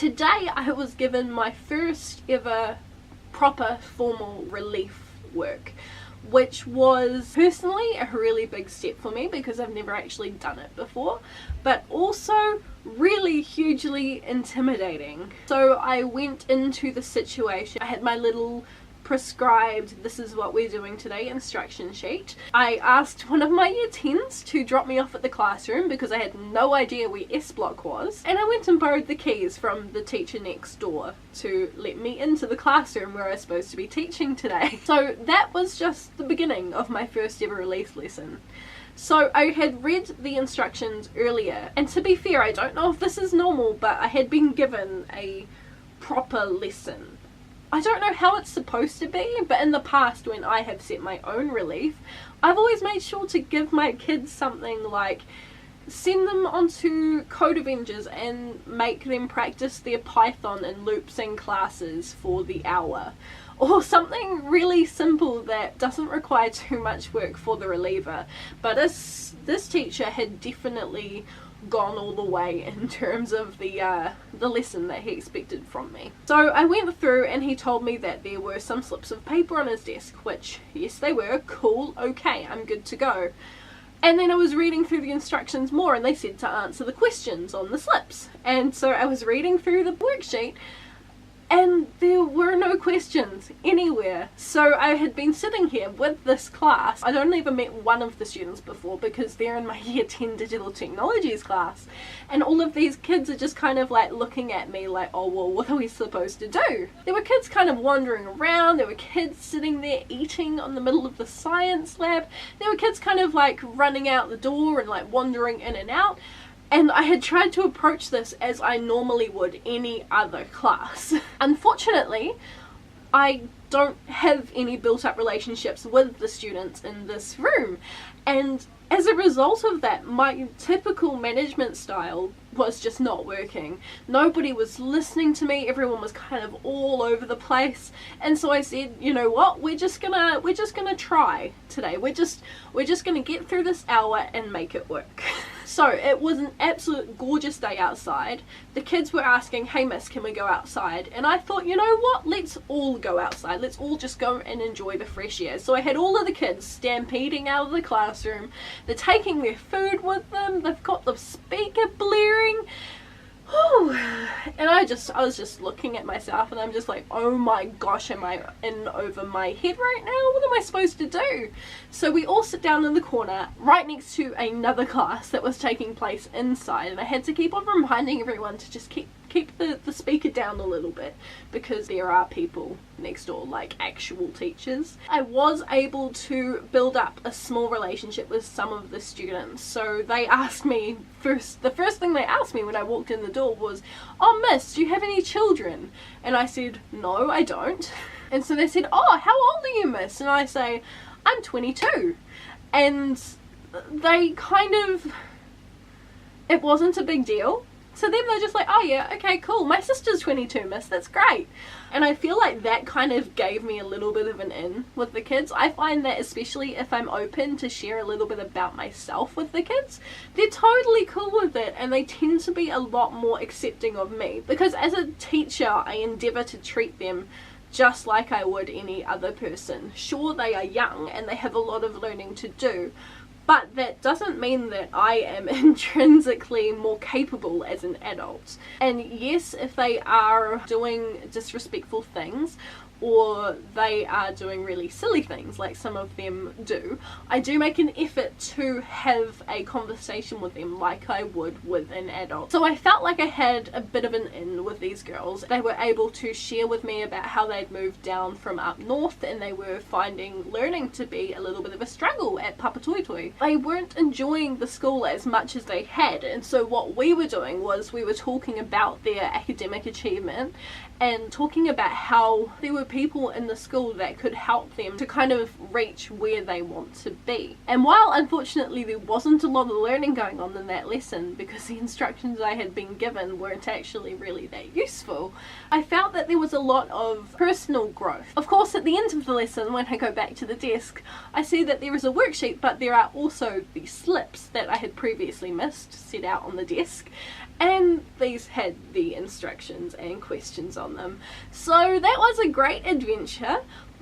today I was given my first ever proper formal relief work, which was personally a really big step for me because I've never actually done it before, but also really hugely intimidating. So I went into the situation, I had my little prescribed "this is what we're doing today" instruction sheet. I asked one of my year 10s to drop me off at the classroom because I had no idea where S block was, and I went and borrowed the keys from the teacher next door to let me into the classroom where I was supposed to be teaching today. So that was just the beginning of my first ever relief lesson. So I had read the instructions earlier, and to be fair, I don't know if this is normal, but I had been given a proper lesson. I don't know how it's supposed to be, but in the past when I have set my own relief, I've always made sure to give my kids something like send them onto Code Avengers and make them practice their Python in loop sing classes for the hour, or something really simple that doesn't require too much work for the reliever. But this teacher had definitely gone all the way in terms of the lesson that he expected from me. So I went through and he told me that there were some slips of paper on his desk, which yes they were. Cool, okay, I'm good to go. And then I was reading through the instructions more and they said to answer the questions on the slips, and so I was reading through the worksheet and there were no questions anywhere. So I had been sitting here with this class. I'd only ever met one of the students before because they're in my year 10 digital technologies class, and all of these kids are just kind of like looking at me like, oh well, what are we supposed to do? There were kids kind of wandering around, there were kids sitting there eating on the middle of the science lab, there were kids kind of like running out the door and like wandering in and out. And I had tried to approach this as I normally would any other class. Unfortunately, I don't have any built up relationships with the students in this room, and as a result of that, my typical management style was just not working. Nobody was listening to me, everyone was kind of all over the place, and so I said, you know what, we're just gonna try today. We're just gonna get through this hour and make it work. So it was an absolute gorgeous day outside. The kids were asking, hey miss, can we go outside? And I thought, you know what, let's all go outside. Let's all just go and enjoy the fresh air. So I had all of the kids stampeding out of the classroom. They're taking their food with them. They've got the speaker blaring. Whew. And I was just looking at myself and I'm just like, oh my gosh, am I in over my head right now? What am I supposed to do? So we all sit down in the corner right next to another class that was taking place inside, and I had to keep on reminding everyone to just keep the speaker down a little bit because there are people next door, like actual teachers. I was able to build up a small relationship with some of the students. So they asked me the first thing they asked me when I walked in the door was, oh miss, do you have any children? And I said, no I don't. And so they said, oh, how old are you miss? And I say, I'm 22. And they kind of, it wasn't a big deal. So then they're just like, oh yeah, okay, cool, my sister's 22 miss, that's great. And I feel like that kind of gave me a little bit of an in with the kids. I find that especially if I'm open to share a little bit about myself with the kids, they're totally cool with it, and they tend to be a lot more accepting of me. Because as a teacher, I endeavour to treat them just like I would any other person. Sure, they are young and they have a lot of learning to do, but that doesn't mean that I am intrinsically more capable as an adult. And yes, if they are doing disrespectful things, or they are doing really silly things like some of them do, I do make an effort to have a conversation with them like I would with an adult. So I felt like I had a bit of an in with these girls. They were able to share with me about how they'd moved down from up north and they were finding learning to be a little bit of a struggle at Papatoetoe. They weren't enjoying the school as much as they had, and so what we were doing was we were talking about their academic achievement and talking about how there were people in the school that could help them to kind of reach where they want to be. And while unfortunately there wasn't a lot of learning going on in that lesson because the instructions I had been given weren't actually really that useful, I felt that there was a lot of personal growth. Of course, at the end of the lesson, when I go back to the desk, I see that there is a worksheet, but there are also the slips that I had previously missed set out on the desk. and these had the instructions and questions on them. So that was a great adventure,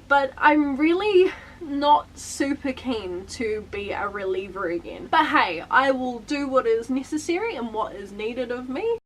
but I'm really not super keen to be a reliever again. But hey, I will do what is necessary and what is needed of me.